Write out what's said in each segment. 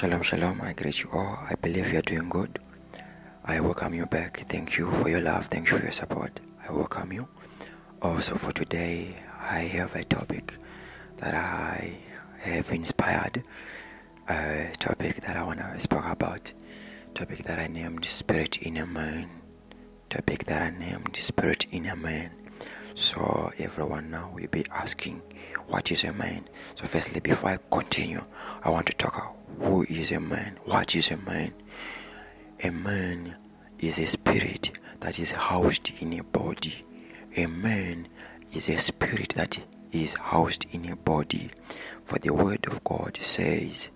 Shalom, shalom. I greet you all. I believe you are doing good. I welcome you back. Thank you for your love. Thank you for your support. I welcome you. Also, for today, I have a topic that I have inspired. A topic that I want to speak about. Topic that I named Spirit in a Man. Topic that I named Spirit in a Man. So everyone now will be asking, what is a man? So firstly, before I continue, I want to talk who is a man? What is a man? A man is a spirit that is housed in a body. A man is a spirit that is housed in a body. For the word of God says,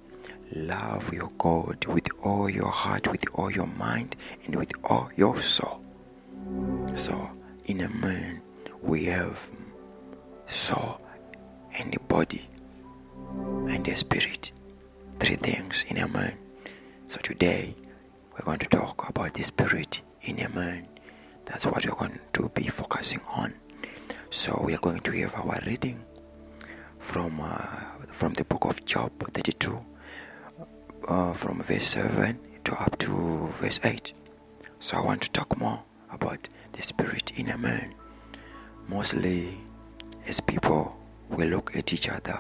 love your God with all your heart, with all your mind, and with all your soul. So in a man, we have soul and a body and a spirit. Three things in a man. So today we're going to talk about the spirit in a man. That's what we're going to be focusing on. So we are going to have our reading from the book of Job 32, from verse 7 to up to verse 8. So I want to talk more about the spirit in a man. Mostly, as people, we look at each other.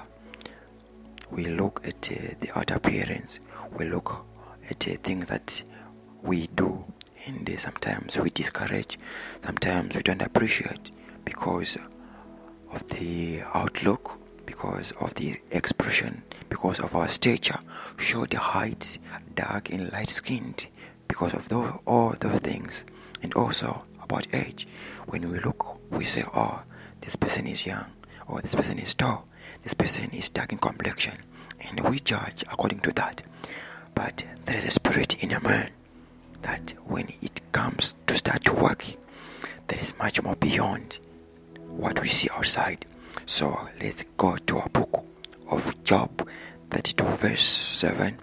We look at the outer appearance. We look at the things that we do, and sometimes we discourage. Sometimes we don't appreciate because of the outlook, because of the expression, because of our stature, short height, dark and light-skinned, because of all those things, and also about age. When we look, we say, oh, this person is young, or this person is tall, this person is dark in complexion, and we judge according to that. But there is a spirit in a man that when it comes to start to work, there is much more beyond what we see outside. So let's go to our book of Job 32 verse 7.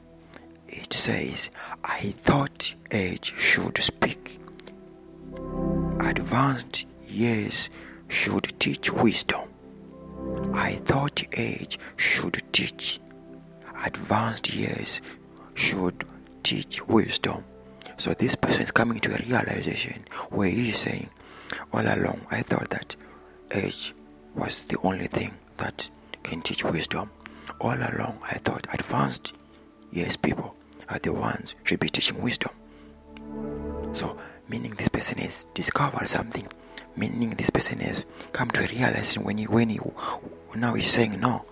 It says, I thought age should speak, advanced years should teach wisdom. I thought age should teach, advanced years should teach wisdom. So this person is coming to a realization where he is saying, all along I thought that age was the only thing that can teach wisdom. All along I thought advanced years people are the ones should be teaching wisdom. So meaning this person has discovered something, meaning this person has come to a realization when he now he's saying, no,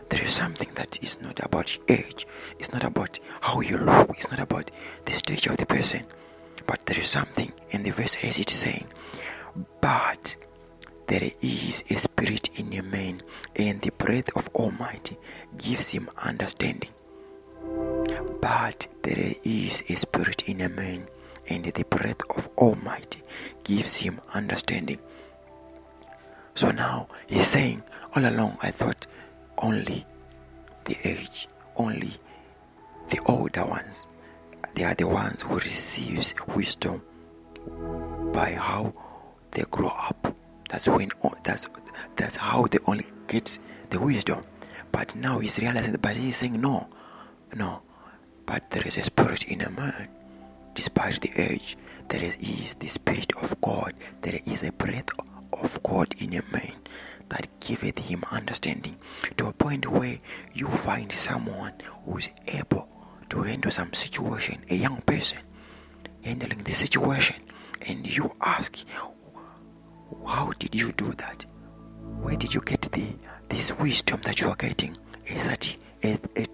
there is something that is not about age, it's not about how you look, it's not about the stage of the person, but there is something. In the verse 8 it's saying, but there is a spirit in a man, and the breath of Almighty gives him understanding. But there is a spirit in a man, and the breath of Almighty gives him understanding. So now he's saying, all along I thought only the age, only the older ones, they are the ones who receives wisdom by how they grow up. That's how they only get the wisdom. But now he's realizing, but he's saying no, but there is a spirit in a man. Despite the age, there is the Spirit of God. There is a breath of God in a man that giveth him understanding, to a point where you find someone who is able to handle some situation, a young person handling the situation, and you ask, how did you do that? Where did you get this wisdom that you are getting at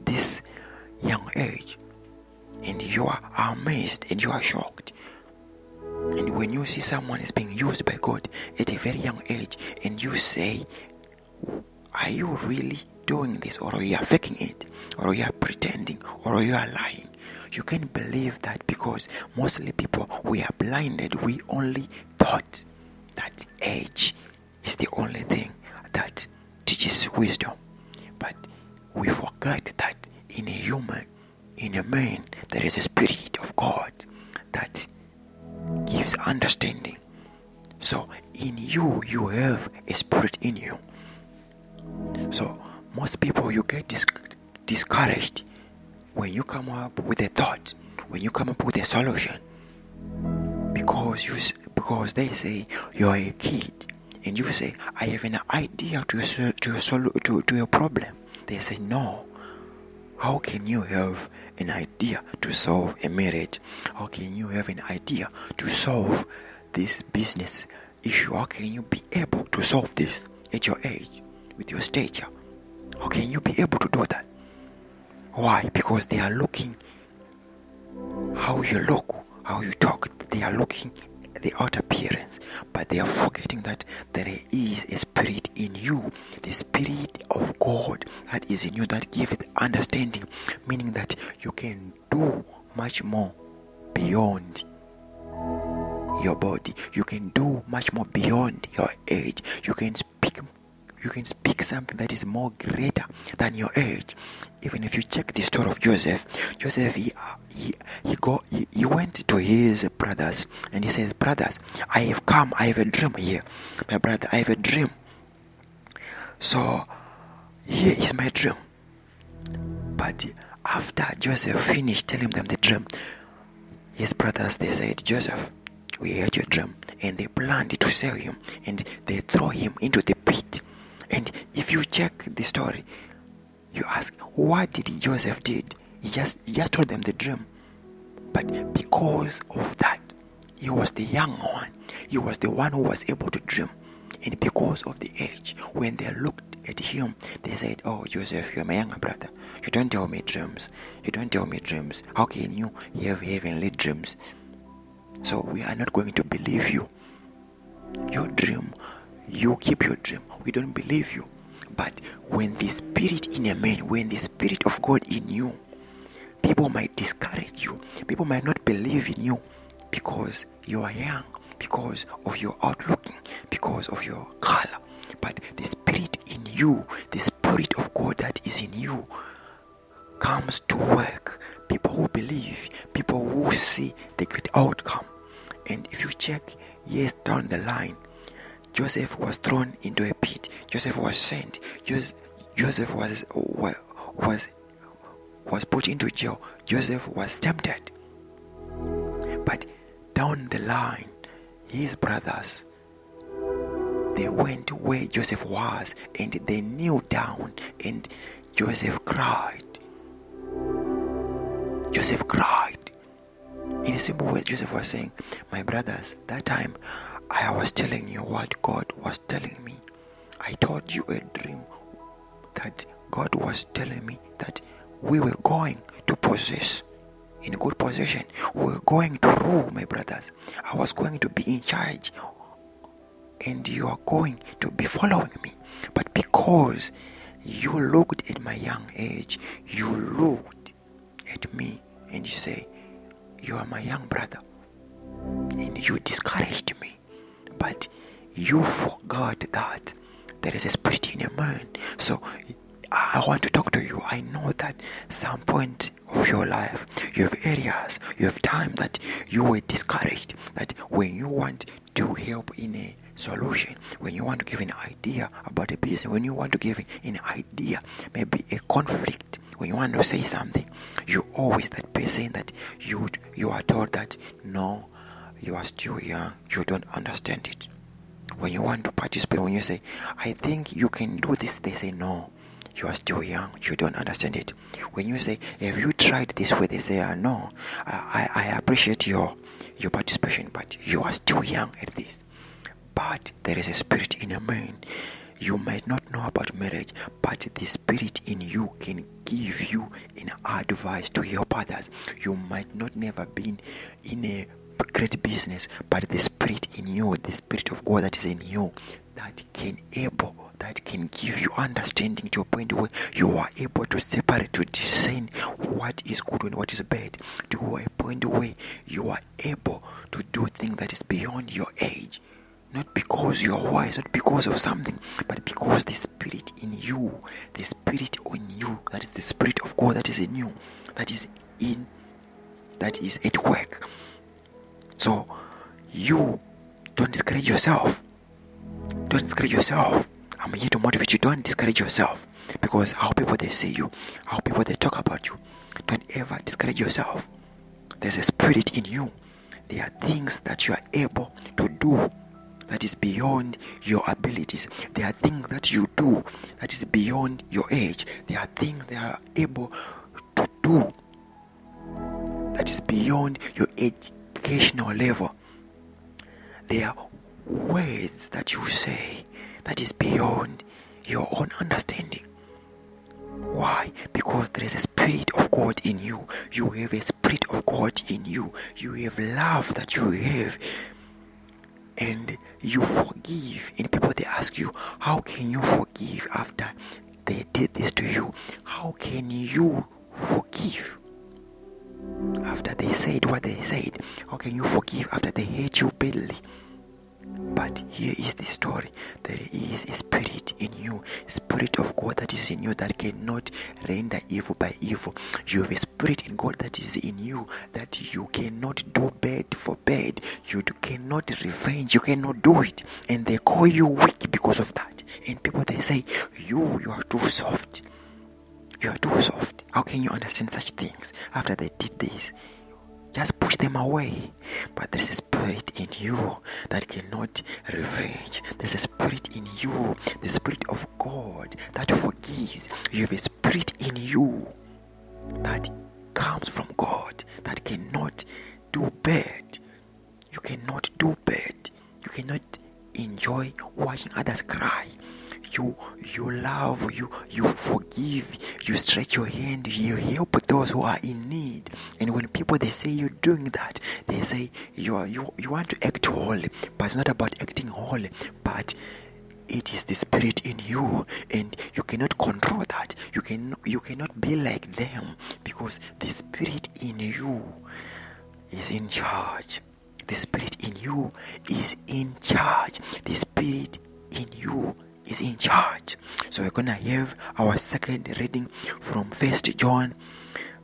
this young age? And you are amazed and you are shocked. And when you see someone is being used by God at a very young age, and you say, are you really doing this, or you are faking it, or you are pretending, or you are lying? You can't believe that, because mostly people, we are blinded. We only thought that age is the only thing that teaches wisdom. But we forgot that in a human, in a man, there is a spirit of God that gives understanding. So in you, you have a spirit in you. So most people, you get discouraged when you come up with a thought, when you come up with a solution, because they say you're a kid, and you say, I have an idea to a problem. They say, no. How can you have an idea to solve a marriage? How can you have an idea to solve this business issue? How can you be able to solve this at your age, with your stature? How can you be able to do that? Why? Because they are looking how you look, how you talk. They are looking at the outer appearance, but they are forgetting that there is a spirit in you, the spirit of God that is in you, that gives it understanding, meaning that you can do much more beyond your body. You can do much more beyond your age. You can speak something that is more greater than your age. Even if you check the story of Joseph, he went to his brothers and he says, brothers, I have a dream here. My brother, I have a dream. So here is my dream. But after Joseph finished telling them the dream, his brothers, they said, Joseph, we heard your dream. And they planned to sell him, and they throw him into the pit. And if you check the story, you ask, what did Joseph did? He just told them the dream. But because of that, he was the young one. He was the one who was able to dream. And because of the age, when they looked at him, they said, oh, Joseph, you're my younger brother. You don't tell me dreams. You don't tell me dreams. How can you have heavenly dreams? So we are not going to believe you. Your dream, you keep your dream. We don't believe you. But when the spirit in a man, when the spirit of God in you, people might discourage you. People might not believe in you because you are young, because of your outlooking, because of your color. But the spirit in you, the spirit of God that is in you, comes to work. People who believe, people who see the great outcome. And if you check years down the line, Joseph was thrown into a pit. Joseph was sent. Joseph was put into jail. Joseph was tempted. But down the line, his brothers, they went where Joseph was, and they kneeled down, and Joseph cried. Joseph cried. In a simple way, Joseph was saying, my brothers, that time I was telling you what God was telling me. I told you a dream that God was telling me that we were going to possess in good possession. We were going to rule, my brothers. I was going to be in charge, and you are going to be following me. But because you looked at my young age, you looked at me and you say, you are my young brother, and you discouraged me. But you forgot that there is a spirit in a man. So I want to talk to you. I know that some point of your life, you have areas, you have time that you were discouraged, that when you want to help in a solution, when you want to give an idea about a business, when you want to give an idea, maybe a conflict, when you want to say something, you always that person that you are told that no, you are still young, you don't understand it. When you want to participate, when you say, I think you can do this, they say no, you are still young, you don't understand it. When you say, have you tried this way, they say, no, I appreciate your participation, but you are still young at this. But there is a spirit in a man. You might not know about marriage, but the spirit in you can give you an advice to help others. You might not never been in a great business, but the spirit in you, the spirit of God that is in you, that can give you understanding to a point where you are able to separate, to discern what is good and what is bad, to a point where you are able to do things that is beyond your age. Not because you are wise, not because of something, but because the spirit in you, the spirit on you, that is the spirit of God that is in you, that is at work. So you don't discourage yourself. Don't discourage yourself. I'm here to motivate you. Don't discourage yourself, because how people they see you, how people they talk about you, Don't ever discourage yourself. There's a spirit in you. There are things that you are able to do that is beyond your abilities. There are things that you do that is beyond your age. There are things that are able to do that is beyond your educational level. There are words that you say that is beyond your own understanding. Why? Because there is a spirit of God in you. You have a spirit of God in you. You have love that you have. And you forgive. And people, they ask you, how can you forgive after they did this to you? How can you forgive after they said what they said? How can you forgive after they hate you badly? But here is the story. There is a spirit in you, spirit of God that is in you that cannot render evil by evil. You have a spirit in God that is in you that you cannot do bad for bad. You cannot revenge. You cannot do it. And they call you weak because of that. And people, they say, you are too soft. You are too soft. How can you understand such things after they did this? Just push them away. But there's a spirit in you that cannot revenge. There's a spirit in you, the spirit of God that forgives. You have a spirit in you that comes from God that cannot do bad. You cannot do bad. You cannot enjoy watching others cry. You love, you forgive, you stretch your hand, you help those who are in need. And when people, they say you're doing that, they say you want to act holy, but it's not about acting holy, but it is the spirit in you, and you cannot control that. You cannot be like them, because the spirit in you is in charge. The spirit in you is in charge. The spirit in you is in charge. So we're gonna have our second reading from 1 John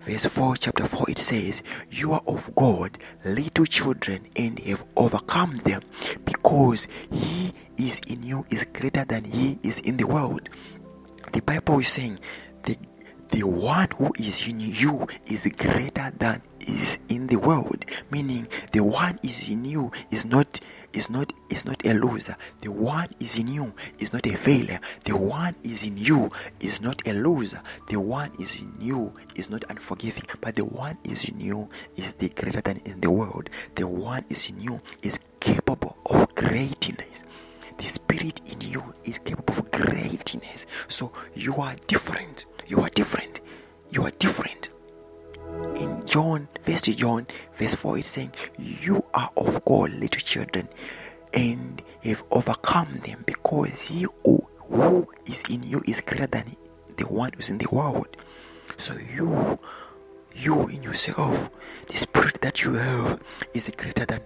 verse 4, chapter 4. It says, you are of God, little children, and have overcome them, because he is in you is greater than he is in the world. The Bible is saying the one who is in you is greater than is in the world, meaning the one is in you is not a loser. The one is in you is not a failure. The one is in you is not a loser. The one is in you is not unforgiving, but the one is in you is the greater than in the world. The one is in you is capable of greatness. The spirit in you is capable of greatness. So you are different. You are different. You are different. In 1 John verse 4, it's saying, you are of God, little children, and have overcome them, because he who is in you is greater than the one who's in the world. So you in yourself, the spirit that you have is greater than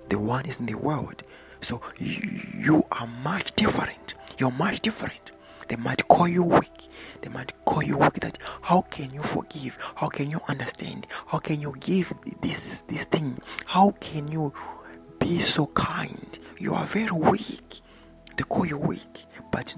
the one is in the world. So you are much different. You're much different. They might call you weak. They might call you weak. That how can you forgive? How can you understand? How can you give this thing? How can you be so kind? You are very weak. They call you weak, but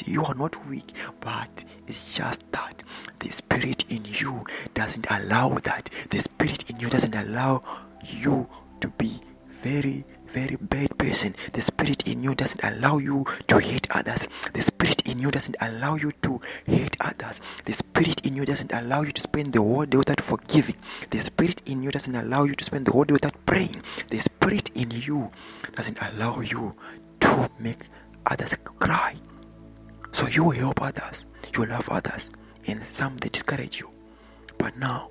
you are not weak. But it's just that the spirit in you doesn't allow that. The spirit in you doesn't allow you to be very, very bad person. The spirit in you doesn't allow you to hate others. The spirit in you doesn't allow you to hate others. The spirit in you doesn't allow you to spend the whole day without forgiving. The spirit in you doesn't allow you to spend the whole day without praying. The spirit in you doesn't allow you to make others cry. So you help others, you love others, and some they discourage you. But now,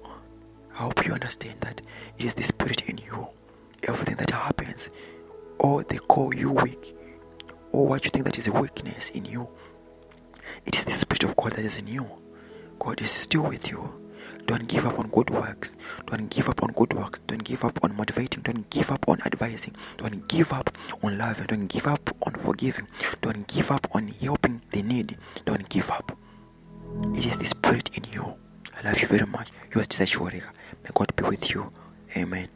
I hope you understand that it is the spirit in you. Everything that happens, or they call you weak, or what you think that is a weakness in you, it is the spirit of God that is in you. God is still with you. Don't give up on good works. Don't give up on good works. Don't give up on motivating. Don't give up on advising. Don't give up on loving. Don't give up on forgiving. Don't give up on helping the needy. Don't give up. It is the spirit in you. I love you very much. You are Chioreka. May God be with you. Amen.